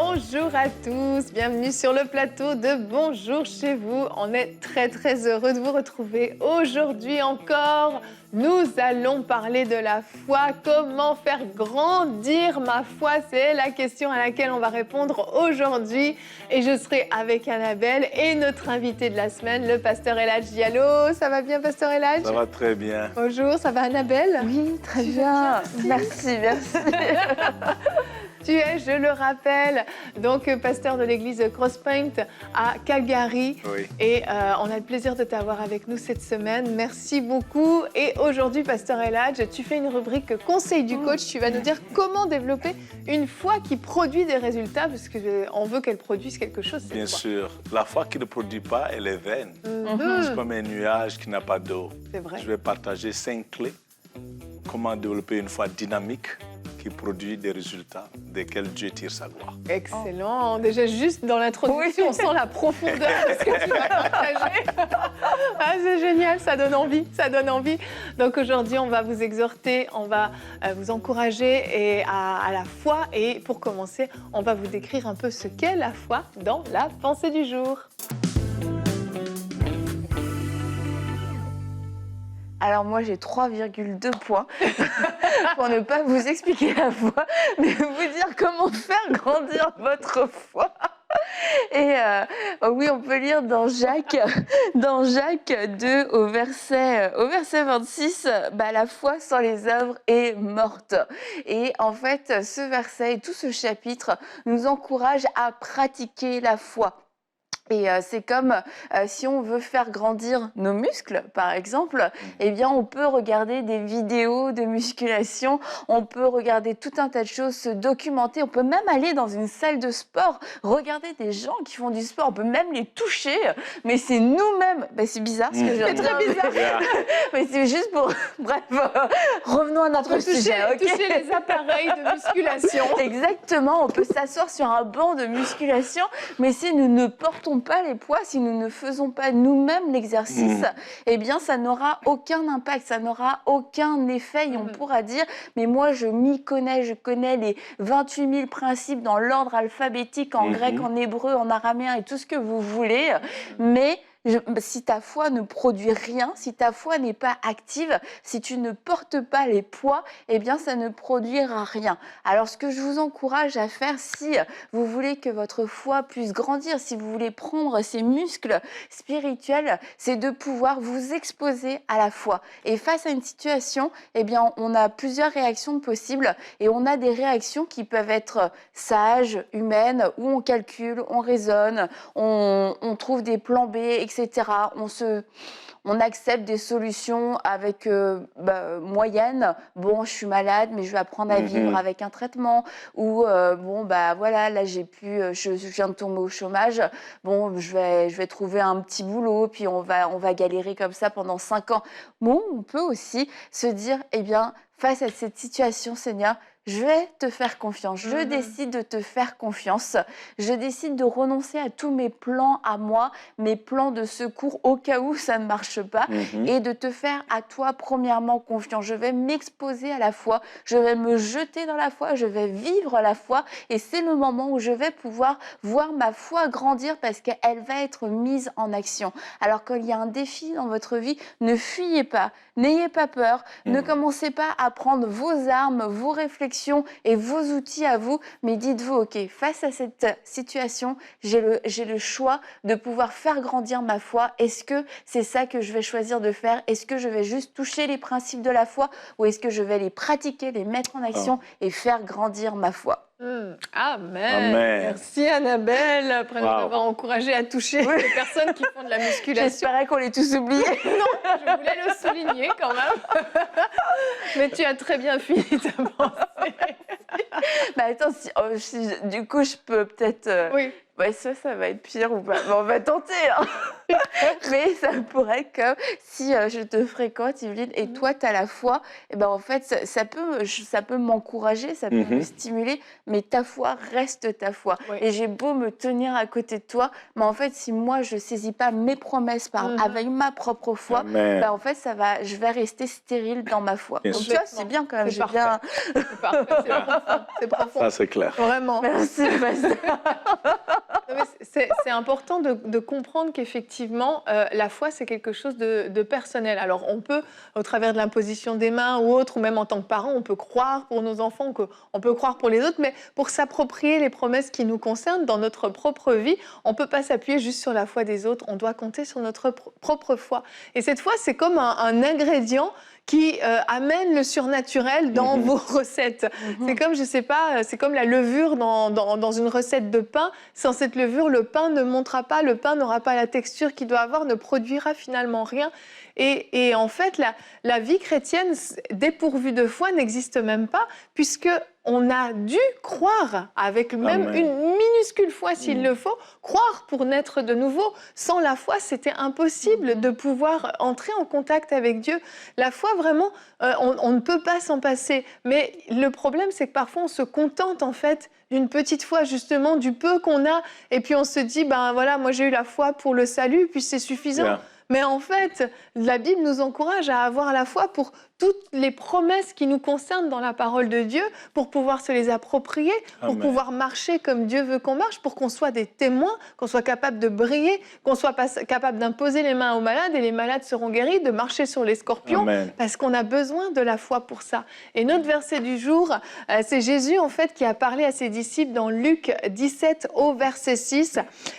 Bonjour à tous, bienvenue sur le plateau de Bonjour chez vous. On est très heureux de vous retrouver aujourd'hui encore. Nous allons parler de la foi. Comment faire grandir ma foi? C'est la question à laquelle on va répondre aujourd'hui. Et je serai avec Annabelle et notre invité de la semaine, le pasteur Eladj Diallo. Ça va bien, pasteur Eladj? Ça va très bien. Bonjour, ça va Annabelle? Oui, très bien. Merci. Tu es, je le rappelle, donc pasteur de l'église Crosspoint à Calgary. Oui. Et on a le plaisir de t'avoir avec nous cette semaine. Merci beaucoup. Et aujourd'hui, pasteur Eladj, tu fais une rubrique Conseil du coach. Tu vas nous dire comment développer une foi qui produit des résultats, parce qu'on veut qu'elle produise quelque chose. Bien sûr. La foi qui ne produit pas, elle est vaine. C'est comme un nuage qui n'a pas d'eau. C'est vrai. Je vais partager 5 clés. Comment développer une foi dynamique qui produit des résultats desquels Dieu tire sa gloire. Excellent. Déjà, juste dans l'introduction, on sent la profondeur de ce que tu vas partager. Ah, c'est génial, ça donne envie, ça donne envie. Donc aujourd'hui, on va vous exhorter, on va vous encourager à la foi. Et pour commencer, on va vous décrire un peu ce qu'est la foi dans la pensée du jour. Alors moi, j'ai 3,2 points pour ne pas vous expliquer la foi, mais vous dire comment faire grandir votre foi. Et oui, on peut lire dans Jacques 2 au verset 26, la foi sans les œuvres est morte. Et en fait, ce verset et tout ce chapitre nous encourage à pratiquer la foi. Et c'est comme si on veut faire grandir nos muscles, par exemple, eh bien, on peut regarder des vidéos de musculation, on peut regarder tout un tas de choses, se documenter, on peut même aller dans une salle de sport, regarder des gens qui font du sport, on peut même les toucher, mais c'est nous-mêmes. C'est bizarre ce que je viens de dire. C'est très bizarre. Mais c'est juste pour... Bref, revenons à notre sujet. Toucher les appareils de musculation. Exactement, on peut s'asseoir sur un banc de musculation, mais si nous ne portons pas les poids, si nous ne faisons pas nous-mêmes l'exercice, eh bien ça n'aura aucun impact, ça n'aura aucun effet et on pourra dire mais moi je m'y connais, je connais les 28 000 principes dans l'ordre alphabétique en grec, en hébreu, en araméen et tout ce que vous voulez, mais si ta foi ne produit rien, si ta foi n'est pas active, si tu ne portes pas les poids, eh bien ça ne produira rien. Alors ce que je vous encourage à faire, si vous voulez que votre foi puisse grandir, si vous voulez prendre ces muscles spirituels, c'est de pouvoir vous exposer à la foi. Et face à une situation, eh bien on a plusieurs réactions possibles et on a des réactions qui peuvent être sages, humaines, où on calcule, on raisonne, on trouve des plans B, etc. On accepte des solutions avec moyennes. Bon, je suis malade, mais je vais apprendre à vivre avec un traitement. Ou voilà, là je viens de tomber au chômage. Bon, je vais trouver un petit boulot, puis on va galérer comme ça pendant 5 ans. Bon, on peut aussi se dire, eh bien, face à cette situation, Seigneur, je vais te faire confiance, je décide de te faire confiance, je décide de renoncer à tous mes plans à moi, mes plans de secours au cas où ça ne marche pas et de te faire à toi premièrement confiance. Je vais m'exposer à la foi, je vais me jeter dans la foi, je vais vivre la foi et c'est le moment où je vais pouvoir voir ma foi grandir parce qu'elle va être mise en action. Alors qu'il y a un défi dans votre vie, ne fuyez pas, n'ayez pas peur, ne commencez pas à prendre vos armes, vos réflexions et vos outils à vous, mais dites-vous, ok, face à cette situation, j'ai le choix de pouvoir faire grandir ma foi. Est-ce que c'est ça que je vais choisir de faire? Est-ce que je vais juste toucher les principes de la foi ou est-ce que je vais les pratiquer, les mettre en action et faire grandir ma foi? Amen. Merci Annabelle, après nous avoir encouragé à toucher les personnes qui font de la musculation. J'espérais qu'on les tous oubliés. Non, je voulais le souligner quand même. Mais tu as très bien fini ta pensée. Attends, du coup je peux peut-être Ouais, ça va être pire ou pas. Bon, on va tenter. Hein. Mais ça pourrait que si je te fréquente, Yveline, et toi, tu as la foi, et ben en fait, ça peut m'encourager, ça peut me stimuler, mais ta foi reste ta foi. Oui. Et j'ai beau me tenir à côté de toi, mais en fait, si moi, je ne saisis pas mes promesses avec ma propre foi, ben en fait, je vais rester stérile dans ma foi. Bien Donc, sûr. tu vois, c'est bien quand même. C'est parfait. C'est parfait, c'est profond. C'est profond. Ça, c'est clair. Vraiment. Merci, pasteur. Non, mais c'est important de comprendre qu'effectivement, la foi, c'est quelque chose de personnel. Alors, on peut, au travers de l'imposition des mains ou autre, ou même en tant que parent, on peut croire pour nos enfants, on peut croire pour les autres, mais pour s'approprier les promesses qui nous concernent dans notre propre vie, on ne peut pas s'appuyer juste sur la foi des autres, on doit compter sur notre propre foi. Et cette foi, c'est comme un ingrédient qui amène le surnaturel dans vos recettes. C'est comme, je sais pas, c'est comme la levure dans une recette de pain. Sans cette levure, le pain ne montera pas, le pain n'aura pas la texture qu'il doit avoir, ne produira finalement rien. Et en fait, la vie chrétienne dépourvue de foi n'existe même pas, puisque on a dû croire, avec même une minuscule foi s'il le faut, croire pour naître de nouveau. Sans la foi, c'était impossible de pouvoir entrer en contact avec Dieu. La foi, vraiment, on ne peut pas s'en passer. Mais le problème, c'est que parfois, on se contente, en fait, d'une petite foi, justement, du peu qu'on a. Et puis, on se dit, ben voilà, moi, j'ai eu la foi pour le salut, puis c'est suffisant. Yeah. Mais en fait, la Bible nous encourage à avoir la foi pour toutes les promesses qui nous concernent dans la parole de Dieu, pour pouvoir se les approprier, pour pouvoir marcher comme Dieu veut qu'on marche, pour qu'on soit des témoins, qu'on soit capable de briller, qu'on soit capable d'imposer les mains aux malades et les malades seront guéris, de marcher sur les scorpions, parce qu'on a besoin de la foi pour ça. Et notre verset du jour, c'est Jésus en fait qui a parlé à ses disciples dans Luc 17 au verset 6.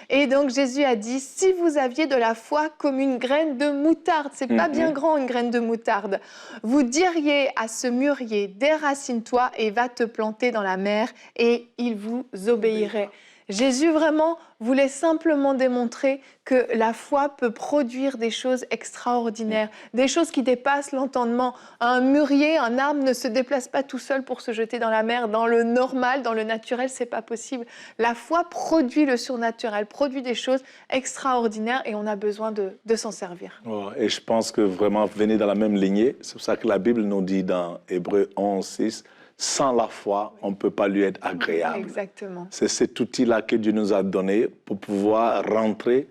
Et donc Jésus a dit, si vous aviez de la foi comme une graine de moutarde, c'est pas bien grand une graine de moutarde, vous diriez à ce mûrier, déracine-toi et va te planter dans la mer, et il vous obéirait. Jésus vraiment voulait simplement démontrer que la foi peut produire des choses extraordinaires, des choses qui dépassent l'entendement. Un mûrier, un arbre ne se déplace pas tout seul pour se jeter dans la mer. Dans le normal, dans le naturel, c'est pas possible. La foi produit le surnaturel, produit des choses extraordinaires et on a besoin de s'en servir. Oh, et je pense que vraiment, venez dans la même lignée. C'est pour ça que la Bible nous dit dans Hébreux 11, 6, sans la foi, on ne peut pas lui être agréable. Exactement. C'est cet outil-là que Dieu nous a donné pour pouvoir rentrer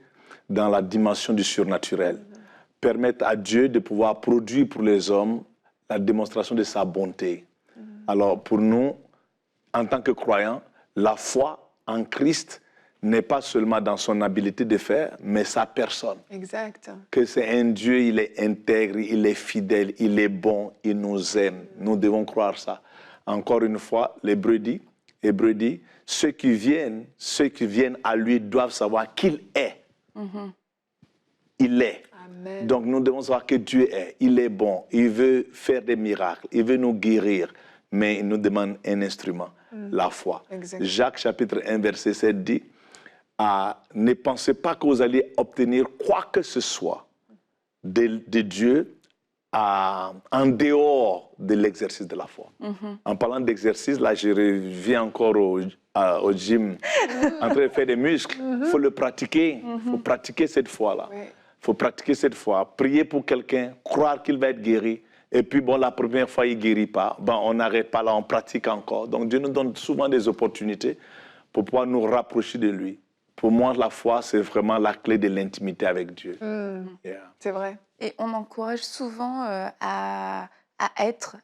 dans la dimension du surnaturel. Permettre à Dieu de pouvoir produire pour les hommes la démonstration de sa bonté. Alors pour nous, en tant que croyants, la foi en Christ n'est pas seulement dans son habilité de faire, mais sa personne. Exact. Que c'est un Dieu, il est intègre, il est fidèle, il est bon, il nous aime. Nous devons croire ça. Encore une fois, l'Hébreu dit, ceux qui viennent à lui doivent savoir qu'il est. Il est. Amen. Donc nous devons savoir que Dieu est. Il est bon. Il veut faire des miracles. Il veut nous guérir. Mais il nous demande un instrument, la foi. Exactement. Jacques chapitre 1, verset 7 dit, ne pensez pas que vous allez obtenir quoi que ce soit de Dieu en dehors de l'exercice de la foi. En parlant d'exercice, là, je reviens encore au gym, en train de faire des muscles. Il faut le pratiquer. Il faut pratiquer cette foi-là. Il faut pratiquer cette foi. Prier pour quelqu'un, croire qu'il va être guéri. Et puis, bon, la première fois, il ne guérit pas. Bon, on n'arrête pas là, on pratique encore. Donc, Dieu nous donne souvent des opportunités pour pouvoir nous rapprocher de lui. Pour moi, la foi, c'est vraiment la clé de l'intimité avec Dieu. C'est vrai. Et on encourage souvent à être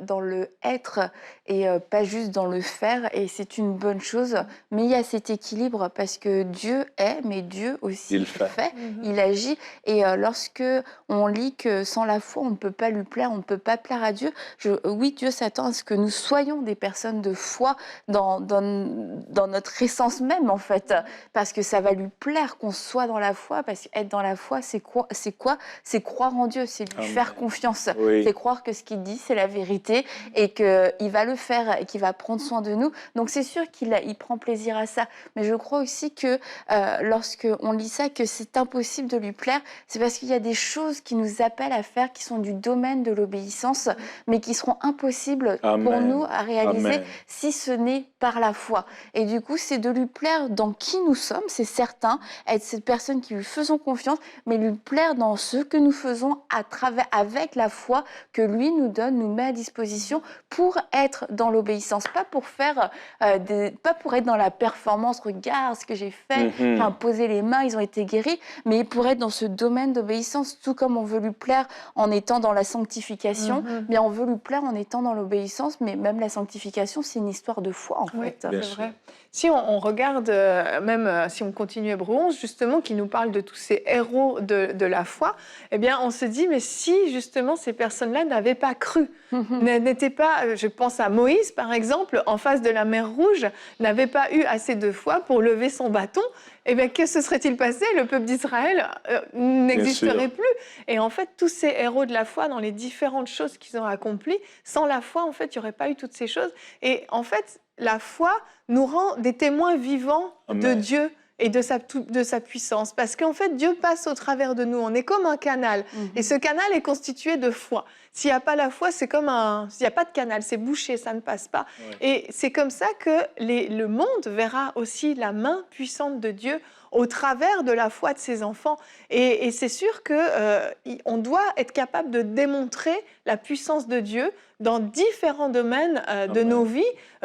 dans le être et pas juste dans le faire. Et c'est une bonne chose. Mais il y a cet équilibre parce que Dieu est, mais Dieu aussi il fait. Il agit. Et lorsque on lit que sans la foi, on ne peut pas lui plaire, on ne peut pas plaire à Dieu. Oui, Dieu s'attend à ce que nous soyons des personnes de foi dans notre essence même, en fait. Parce que ça va lui plaire qu'on soit dans la foi. Parce qu'être dans la foi, c'est quoi? C'est croire en Dieu, c'est lui faire confiance. C'est croire que ce qu'il dit, c'est la vérité et qu'il va le faire et qu'il va prendre soin de nous. Donc c'est sûr qu'il prend plaisir à ça. Mais je crois aussi que lorsqu'on lit ça, que c'est impossible de lui plaire, c'est parce qu'il y a des choses qui nous appellent à faire qui sont du domaine de l'obéissance, mais qui seront impossibles pour nous à réaliser si ce n'est par la foi. Et du coup, c'est de lui plaire dans qui nous sommes, c'est certain, être cette personne qui lui faisons confiance, mais lui plaire dans ce que nous faisons avec la foi que lui nous donne, nous met à disposition pour être dans l'obéissance, pas pour faire pas pour être dans la performance, regarde ce que j'ai fait, poser les mains, ils ont été guéris, mais pour être dans ce domaine d'obéissance, tout comme on veut lui plaire en étant dans la sanctification, bien on veut lui plaire en étant dans l'obéissance, mais même la sanctification, c'est une histoire de foi en fait. C'est vrai. Si on regarde, même si on continue Hébreux 11, justement, qui nous parle de tous ces héros de la foi, eh bien, on se dit, mais si, justement, ces personnes-là n'avaient pas cru, n'étaient pas, je pense à Moïse, par exemple, en face de la mer Rouge, n'avait pas eu assez de foi pour lever son bâton, eh bien, que se serait-il passé? Le peuple d'Israël n'existerait plus. Et en fait, tous ces héros de la foi, dans les différentes choses qu'ils ont accomplies, sans la foi, en fait, il n'y aurait pas eu toutes ces choses. Et en fait, la foi nous rend des témoins vivants de Dieu et de sa puissance. Parce qu'en fait, Dieu passe au travers de nous. On est comme un canal. Et ce canal est constitué de foi. S'il n'y a pas la foi, c'est comme s'il n'y a pas de canal, c'est bouché, ça ne passe pas. Et c'est comme ça que le monde verra aussi la main puissante de Dieu au travers de la foi de ses enfants. Et c'est sûr qu'on doit être capable de démontrer la puissance de Dieu dans différents domaines de nos vies.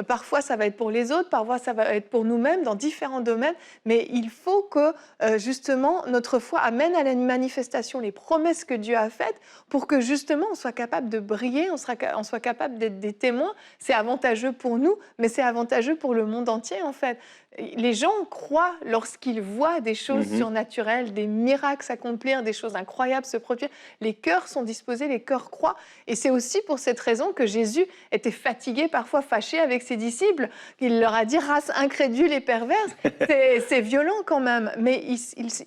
Parfois, ça va être pour les autres, parfois, ça va être pour nous-mêmes, dans différents domaines. Mais il faut que, justement, notre foi amène à la manifestation les promesses que Dieu a faites pour que, justement, on soit capable de briller, on soit capable d'être des témoins. C'est avantageux pour nous, mais c'est avantageux pour le monde entier, en fait. Les gens croient lorsqu'ils voient des choses surnaturelles, des miracles s'accomplir, des choses incroyables se produire. Les cœurs sont disposés, les cœurs croient. Et c'est aussi pour cette raison que Jésus était fatigué, parfois fâché avec ses disciples. Il leur a dit « race incrédule et perverse ». C'est violent quand même, mais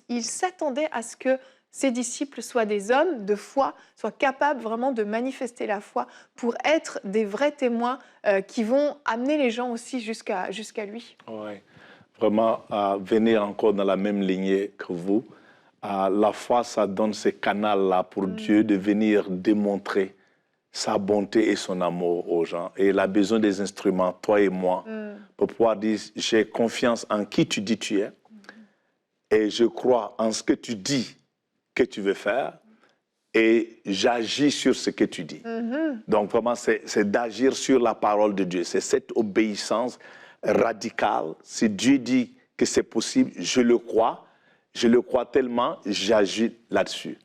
il s'attendait à ce que ses disciples soient des hommes de foi, soient capables vraiment de manifester la foi pour être des vrais témoins qui vont amener les gens aussi jusqu'à lui. Oui, vraiment, venir encore dans la même lignée que vous. La foi, ça donne ce canal-là pour Dieu de venir démontrer sa bonté et son amour aux gens. Et il a besoin des instruments, toi et moi, pour pouvoir dire « j'ai confiance en qui tu dis tu es et je crois en ce que tu dis que tu veux faire et j'agis sur ce que tu dis. Donc vraiment, c'est d'agir sur la parole de Dieu. C'est cette obéissance radicale. Si Dieu dit que c'est possible, je le crois tellement, j'agis là-dessus.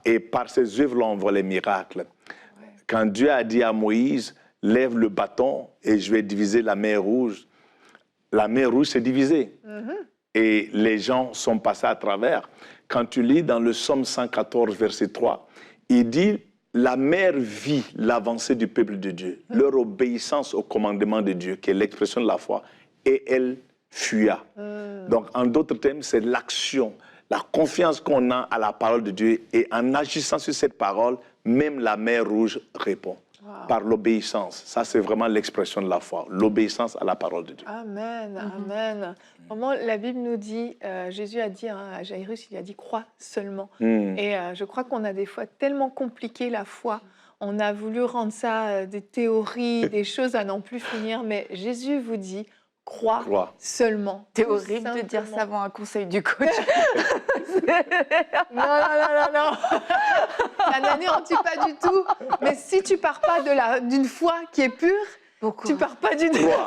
Et par ces œuvres-là, on voit les miracles. Quand Dieu a dit à Moïse, lève le bâton et je vais diviser la mer Rouge s'est divisée. Et les gens sont passés à travers. Quand tu lis dans le Psaume 114, verset 3, il dit « La mer vit l'avancée du peuple de Dieu, leur obéissance au commandement de Dieu, qui est l'expression de la foi, et elle fuya. » Donc, en d'autres termes, c'est l'action, la confiance qu'on a à la parole de Dieu, et en agissant sur cette parole, même la mer Rouge répond. Par l'obéissance. Ça, c'est vraiment l'expression de la foi, l'obéissance à la parole de Dieu. Amen, amen. Vraiment, la Bible nous dit, Jésus a dit à Jairus, il a dit « crois seulement ». Et je crois qu'on a des fois tellement compliqué la foi, on a voulu rendre ça des théories, des choses à n'en plus finir, mais Jésus vous dit « crois seulement ». C'est horrible de dire ça avant un conseil du coach. Non. Ça n'anéantit pas du tout. Mais si tu pars pas d'une foi qui est pure, tu pars pas d'une foi.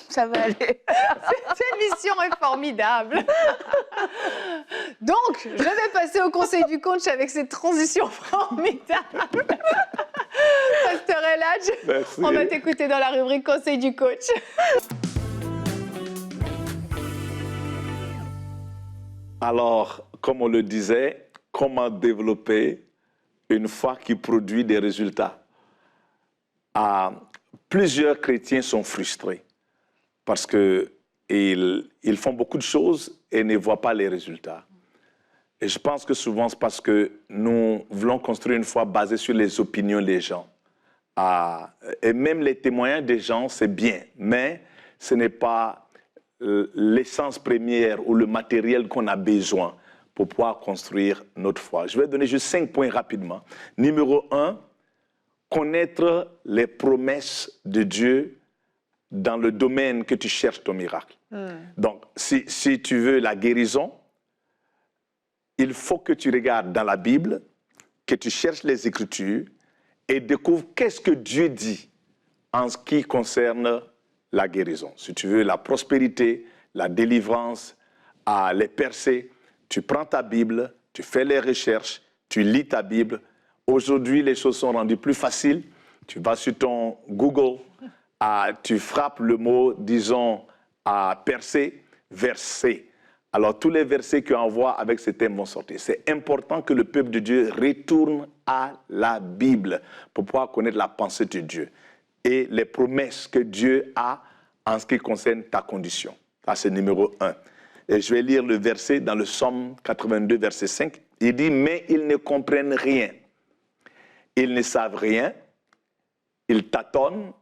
Ça va aller. Cette mission est formidable. Donc, je vais passer au conseil du coach avec cette transition formidable. Pasteur Eladj, on va t'écouter dans la rubrique conseil du coach. Alors, comme on le disait, comment développer une foi qui produit des résultats? Plusieurs chrétiens sont frustrés parce qu'ils font beaucoup de choses et ne voient pas les résultats. Et je pense que souvent, c'est parce que nous voulons construire une foi basée sur les opinions des gens. Et même les témoignages des gens, c'est bien, mais ce n'est pas l'essence première ou le matériel qu'on a besoin pour pouvoir construire notre foi. Je vais donner juste 5 points rapidement. Numéro 1, connaître les promesses de Dieu dans le domaine que tu cherches ton miracle. Donc, si tu veux la guérison, il faut que tu regardes dans la Bible, que tu cherches les Écritures et découvres qu'est-ce que Dieu dit en ce qui concerne la guérison. Si tu veux la prospérité, la délivrance, les percées, tu prends ta Bible, tu fais les recherches, tu lis ta Bible. Aujourd'hui, les choses sont rendues plus faciles. Tu vas sur ton Google, tu frappes le mot, disons, percée, verset. Alors, tous les versets qu'on envoie avec ce thème vont sortir. C'est important que le peuple de Dieu retourne à la Bible pour pouvoir connaître la pensée de Dieu et les promesses que Dieu a en ce qui concerne ta condition. Ça, c'est numéro 1. Et je vais lire le verset dans le Psaume 82, verset 5. Il dit « Mais ils ne comprennent rien. Ils ne savent rien. Ils tâtonnent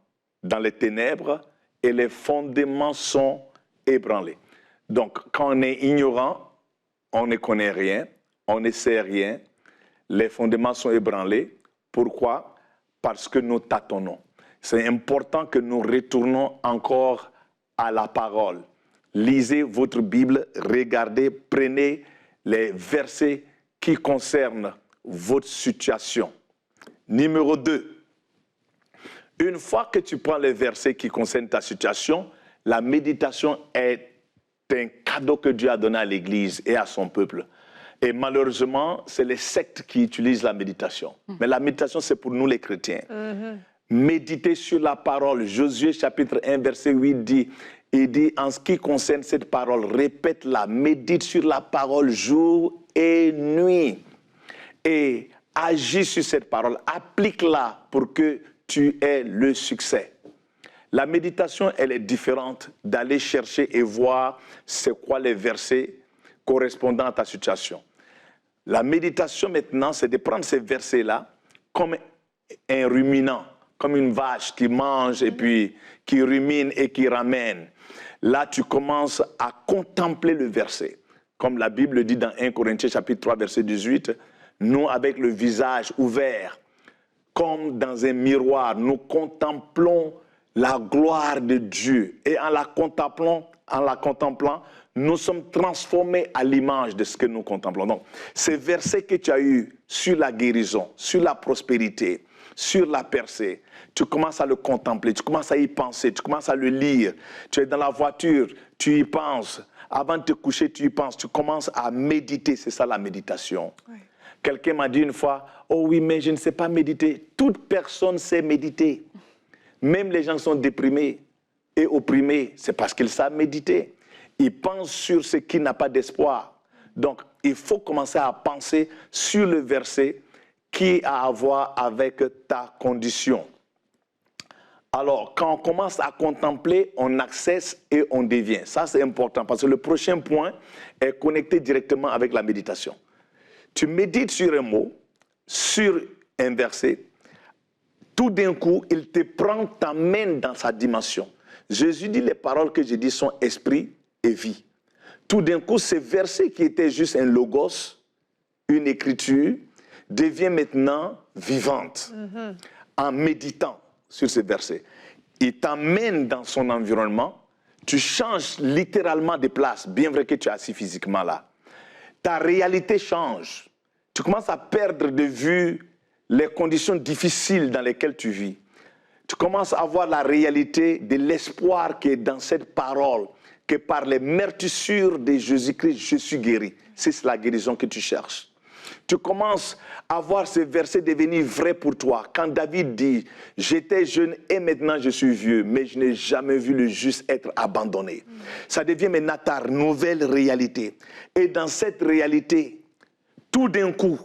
dans les ténèbres et les fondements sont ébranlés. » Donc, quand on est ignorant, on ne connaît rien, on ne sait rien, les fondements sont ébranlés. Pourquoi? Parce que nous tâtonnons. C'est important que nous retournons encore à la parole. Lisez votre Bible, regardez, prenez les versets qui concernent votre situation. Numéro 2. Une fois que tu prends les versets qui concernent ta situation, la méditation est un cadeau que Dieu a donné à l'Église et à son peuple. Et malheureusement, c'est les sectes qui utilisent la méditation. Mais la méditation, c'est pour nous les chrétiens. Méditer sur la parole. Josué chapitre 1, verset 8 dit, il dit, en ce qui concerne cette parole, répète-la, médite sur la parole jour et nuit. Et agis sur cette parole, applique-la pour que tu aies le succès. La méditation, elle est différente d'aller chercher et voir c'est quoi les versets correspondant à ta situation. La méditation maintenant, c'est de prendre ces versets-là comme un ruminant, comme une vache qui mange et puis qui rumine et qui ramène. Là, tu commences à contempler le verset. Comme la Bible dit dans 1 Corinthiens chapitre 3, verset 18, nous, avec le visage ouvert, comme dans un miroir, nous contemplons la gloire de Dieu. Et en la contemplant, nous sommes transformés à l'image de ce que nous contemplons. Donc, ces versets que tu as eus sur la guérison, sur la prospérité, sur la percée, tu commences à le contempler, tu commences à y penser, tu commences à le lire. Tu es dans la voiture, tu y penses. Avant de te coucher, tu y penses. Tu commences à méditer. C'est ça la méditation. Oui. Quelqu'un m'a dit une fois, « Oh oui, mais je ne sais pas méditer. » Toute personne sait méditer. Même les gens qui sont déprimés et opprimés, c'est parce qu'ils savent méditer. Ils pensent sur ce qui n'a pas d'espoir. Donc, il faut commencer à penser sur le verset qui a à voir avec ta condition. Alors, quand on commence à contempler, on accesse et on devient. Ça, c'est important parce que le prochain point est connecté directement avec la méditation. Tu médites sur un mot, sur un verset, tout d'un coup, il te prend, t'amène dans sa dimension. Jésus dit, les paroles que je dis sont esprit et vie. Tout d'un coup, ce verset qui était juste un logos, une écriture, devient maintenant vivante en méditant sur ce verset. Il t'amène dans son environnement, tu changes littéralement de place, bien vrai que tu es assis physiquement là. Ta réalité change. Tu commences à perdre de vue les conditions difficiles dans lesquelles tu vis. Tu commences à voir la réalité de l'espoir qui est dans cette parole, que par les meurtrissures de Jésus-Christ, je suis guéri. C'est la guérison que tu cherches. Tu commences à voir ce verset devenir vrai pour toi. Quand David dit, j'étais jeune et maintenant je suis vieux, mais je n'ai jamais vu le juste être abandonné. Ça devient maintenant ta nouvelle réalité. Et dans cette réalité, tout d'un coup,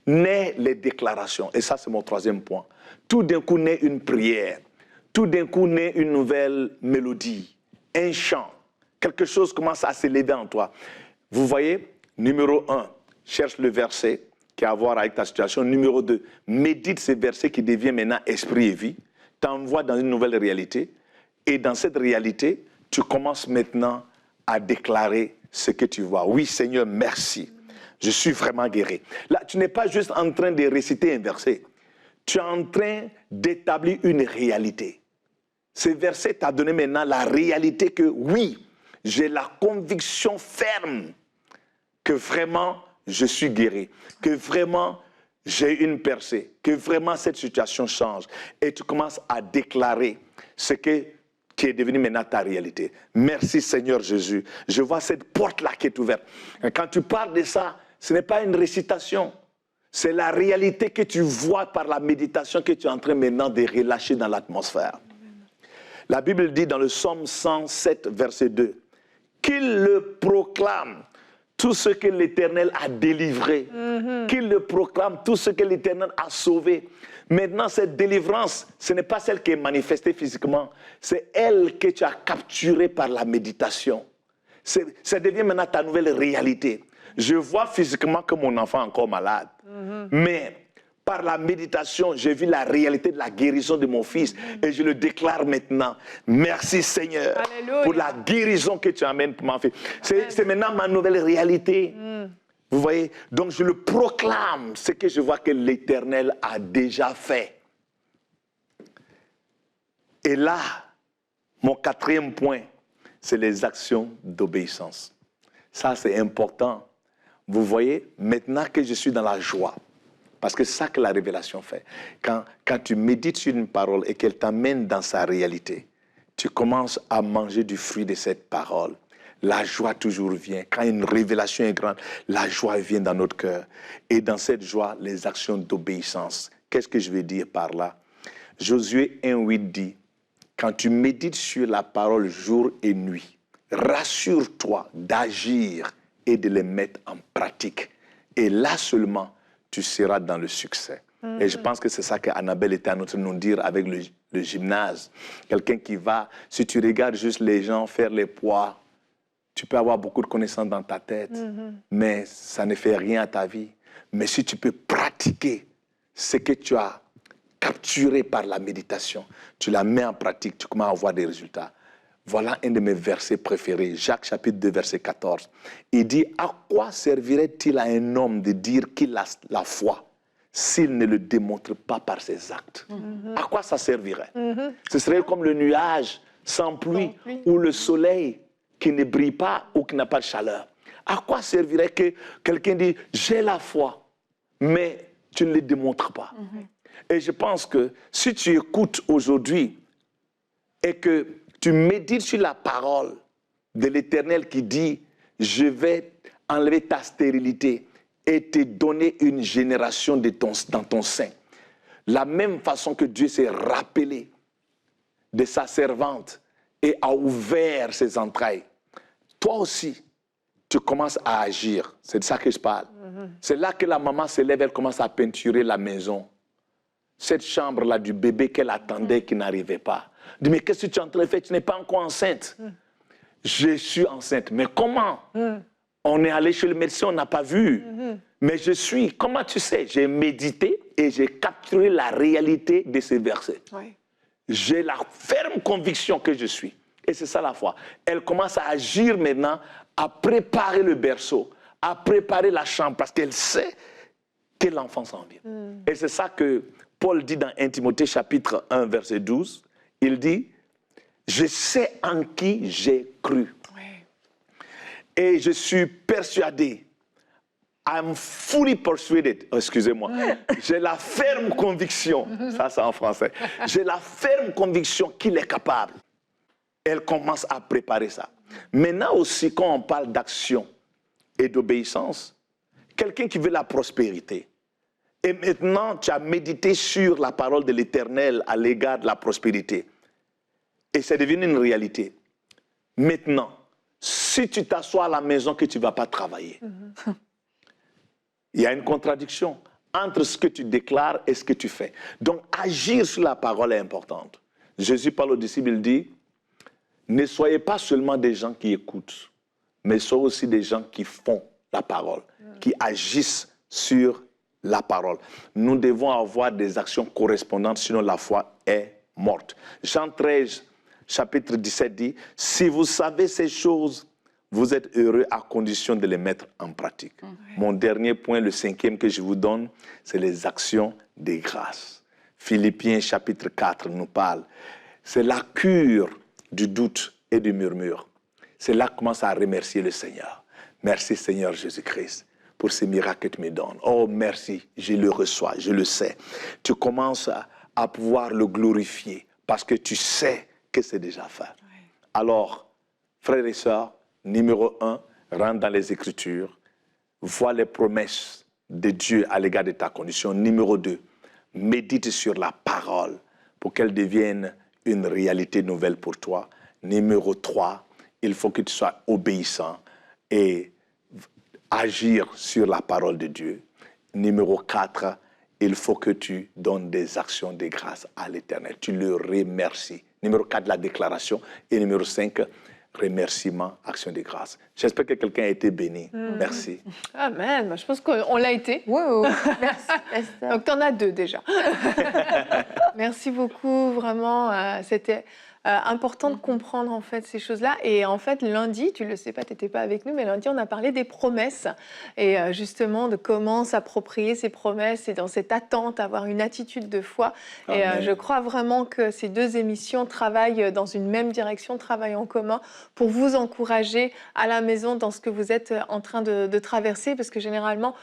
naît les déclarations. Et ça, c'est mon troisième point. Tout d'un coup, naît une prière. Tout d'un coup, naît une nouvelle mélodie, un chant. Quelque chose commence à s'élever en toi. Vous voyez, numéro 1, cherche le verset qui a à voir avec ta situation. Numéro 2, médite ces versets qui deviennent maintenant esprit et vie. T'envoie dans une nouvelle réalité. Et dans cette réalité, tu commences maintenant à déclarer ce que tu vois. Oui, Seigneur, merci. Je suis vraiment guéri. Là, tu n'es pas juste en train de réciter un verset. Tu es en train d'établir une réalité. Ce verset t'a donné maintenant la réalité que oui, j'ai la conviction ferme que vraiment je suis guéri, que vraiment j'ai une percée, que vraiment cette situation change. Et tu commences à déclarer ce qui est devenu maintenant ta réalité. Merci Seigneur Jésus. Je vois cette porte-là qui est ouverte. Et quand tu parles de ça, ce n'est pas une récitation. C'est la réalité que tu vois par la méditation que tu es en train maintenant de relâcher dans l'atmosphère. La Bible dit dans le psaume 107, verset 2, qu'il le proclame tout ce que l'Éternel a délivré, qu'il le proclame tout ce que l'Éternel a sauvé. Maintenant, cette délivrance, ce n'est pas celle qui est manifestée physiquement, c'est elle que tu as capturée par la méditation. Ça devient maintenant ta nouvelle réalité. Je vois physiquement que mon enfant est encore malade, mais par la méditation, j'ai vu la réalité de la guérison de mon fils et je le déclare maintenant. Merci Seigneur. Alléluia. Pour la guérison que tu amènes pour mon fils. C'est maintenant ma nouvelle réalité. Vous voyez? Donc je le proclame, ce que je vois que l'Éternel a déjà fait. Et là, mon quatrième point, c'est les actions d'obéissance. Ça, c'est important. Vous voyez, maintenant que je suis dans la joie, parce que c'est ça que la révélation fait. Quand tu médites sur une parole et qu'elle t'amène dans sa réalité, tu commences à manger du fruit de cette parole. La joie toujours vient. Quand une révélation est grande, la joie vient dans notre cœur. Et dans cette joie, les actions d'obéissance. Qu'est-ce que je veux dire par là? Josué 1,8 dit, quand tu médites sur la parole jour et nuit, rassure-toi d'agir et de les mettre en pratique. Et là seulement, tu seras dans le succès. Et je pense que c'est ça qu'Annabelle était en train de nous dire avec le gymnase. Quelqu'un qui va, si tu regardes juste les gens faire les poids, tu peux avoir beaucoup de connaissances dans ta tête, mais ça ne fait rien à ta vie. Mais si tu peux pratiquer ce que tu as capturé par la méditation, tu la mets en pratique, tu commences à avoir des résultats. Voilà un de mes versets préférés, Jacques chapitre 2, verset 14. Il dit, à quoi servirait-il à un homme de dire qu'il a la foi s'il ne le démontre pas par ses actes? À quoi ça servirait? Ce serait comme le nuage sans pluie ou le soleil qui ne brille pas ou qui n'a pas de chaleur. À quoi servirait que quelqu'un dise, j'ai la foi, mais tu ne le démontres pas? Et je pense que si tu écoutes aujourd'hui et que tu médites sur la parole de l'Éternel qui dit, je vais enlever ta stérilité et te donner une génération dans ton sein. La même façon que Dieu s'est rappelé de sa servante et a ouvert ses entrailles. Toi aussi, tu commences à agir. C'est de ça que je parle. C'est là que la maman se lève, elle commence à peinturer la maison. Cette chambre-là du bébé qu'elle attendait qui n'arrivait pas. Elle dit, mais qu'est-ce que tu es en train de faire? Tu n'es pas encore enceinte. Je suis enceinte. Mais comment? On est allé chez le médecin, on n'a pas vu. Mais je suis. Comment tu sais? J'ai médité et j'ai capturé la réalité de ces versets. J'ai la ferme conviction que je suis. Et c'est ça la foi. Elle commence à agir maintenant, à préparer le berceau, à préparer la chambre, parce qu'elle sait que l'enfant s'en vient. Et c'est ça que Paul dit dans 1 Timothée chapitre 1, verset 12. Il dit, je sais en qui j'ai cru. Et je suis persuadé, I'm fully persuaded, excusez-moi, j'ai la ferme conviction, ça c'est en français, j'ai la ferme conviction qu'il est capable. Elle commence à préparer ça. Maintenant aussi, quand on parle d'action et d'obéissance, quelqu'un qui veut la prospérité, et maintenant tu as médité sur la parole de l'Éternel à l'égard de la prospérité, et c'est devenu une réalité. Maintenant, si tu t'assois à la maison que tu ne vas pas travailler, il y a une contradiction entre ce que tu déclares et ce que tu fais. Donc, agir sur la parole est importante. Jésus parle aux disciples, il dit, ne soyez pas seulement des gens qui écoutent, mais soyez aussi des gens qui font la parole, qui agissent sur la parole. Nous devons avoir des actions correspondantes, sinon la foi est morte. Jean 13, chapitre 17 dit, « Si vous savez ces choses, vous êtes heureux à condition de les mettre en pratique. » Mon dernier point, le 5e que je vous donne, c'est les actions des grâces. Philippiens chapitre 4 nous parle. C'est la cure du doute et du murmure. C'est là qu'on commence à remercier le Seigneur. Merci Seigneur Jésus-Christ pour ces miracles que tu me donnes. Oh merci, je le reçois, je le sais. Tu commences à pouvoir le glorifier parce que tu sais que c'est déjà fait. Alors, frères et sœurs, numéro 1, rentre dans les Écritures, vois les promesses de Dieu à l'égard de ta condition. Numéro 2, médite sur la parole pour qu'elle devienne une réalité nouvelle pour toi. Numéro 3, il faut que tu sois obéissant et agir sur la parole de Dieu. Numéro 4, il faut que tu donnes des actions de grâce à l'Éternel. Tu le remercies. Numéro 4, la déclaration. Et numéro 5, remerciement, action de grâce. J'espère que quelqu'un a été béni. Merci. Amen. Je pense qu'on l'a été. Wow. Merci, Esther. Donc, tu en as 2 déjà. Merci beaucoup. Vraiment, c'était important de comprendre en fait ces choses-là. Et en fait, lundi, tu le sais pas, tu n'étais pas avec nous, mais lundi, on a parlé des promesses et justement de comment s'approprier ces promesses et dans cette attente, avoir une attitude de foi. Et je crois vraiment que ces 2 émissions travaillent dans une même direction, travaillent en commun pour vous encourager à la maison dans ce que vous êtes en train de traverser, parce que généralement,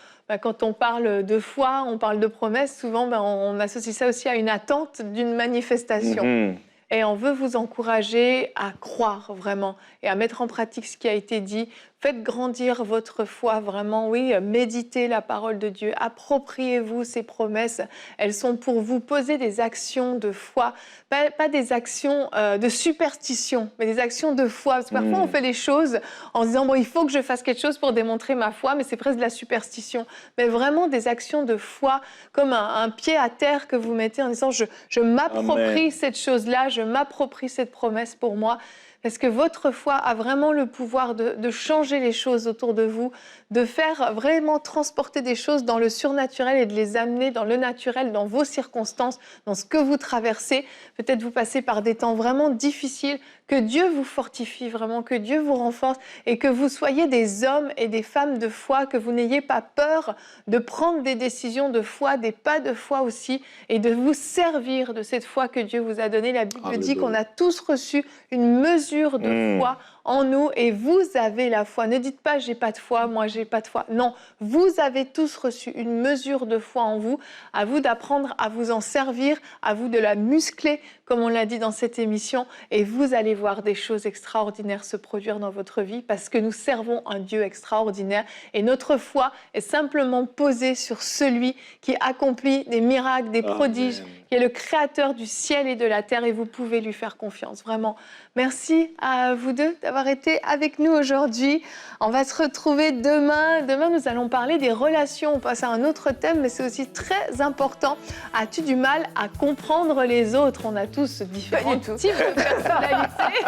quand on parle de foi, on parle de promesses, souvent on associe ça aussi à une attente d'une manifestation. Et on veut vous encourager à croire vraiment et à mettre en pratique ce qui a été dit. Faites grandir votre foi vraiment, oui, méditez la parole de Dieu, appropriez-vous ces promesses. Elles sont pour vous. Poser des actions de foi, pas des actions de superstition, mais des actions de foi. Parce que parfois, on fait les choses en se disant, bon, il faut que je fasse quelque chose pour démontrer ma foi, mais c'est presque de la superstition. Mais vraiment des actions de foi, comme un pied à terre que vous mettez en disant, je m'approprie cette chose-là, je m'approprie cette promesse pour moi. Parce que votre foi a vraiment le pouvoir de changer les choses autour de vous, de faire vraiment transporter des choses dans le surnaturel et de les amener dans le naturel, dans vos circonstances, dans ce que vous traversez. Peut-être vous passez par des temps vraiment difficiles, que Dieu vous fortifie vraiment, que Dieu vous renforce et que vous soyez des hommes et des femmes de foi, que vous n'ayez pas peur de prendre des décisions de foi, des pas de foi aussi, et de vous servir de cette foi que Dieu vous a donnée. La Bible dit qu'on a tous reçu une mesure de foi en nous et vous avez la foi. Ne dites pas « j'ai pas de foi, moi j'ai pas de foi ». Non, vous avez tous reçu une mesure de foi en vous. À vous d'apprendre à vous en servir, à vous de la muscler, comme on l'a dit dans cette émission. Et vous allez voir des choses extraordinaires se produire dans votre vie parce que nous servons un Dieu extraordinaire. Et notre foi est simplement posée sur celui qui accomplit des miracles, des prodiges, qui est le créateur du ciel et de la terre. Et vous pouvez lui faire confiance, vraiment. Merci à vous deux d'avoir été avec nous aujourd'hui. On va se retrouver demain. Demain, nous allons parler des relations. On passe à un autre thème, mais c'est aussi très important. As-tu du mal à comprendre les autres? On a tous différents types de personnalités.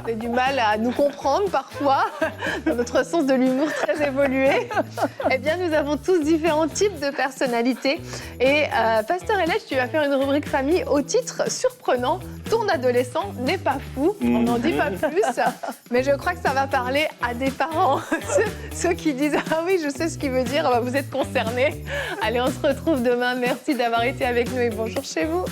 On a du mal à nous comprendre parfois, dans notre sens de l'humour très évolué. Eh bien, nous avons tous différents types de personnalités. Et Pasteur Elèche, tu vas faire une rubrique famille au titre surprenant. Ton adolescent n'est pas fou. On n'en dit pas plus, mais je crois que ça va parler à des parents. Ceux qui disent « Ah oui, je sais ce qu'il veut dire », vous êtes concernés. Allez, on se retrouve demain. Merci d'avoir été avec nous et bonjour chez vous.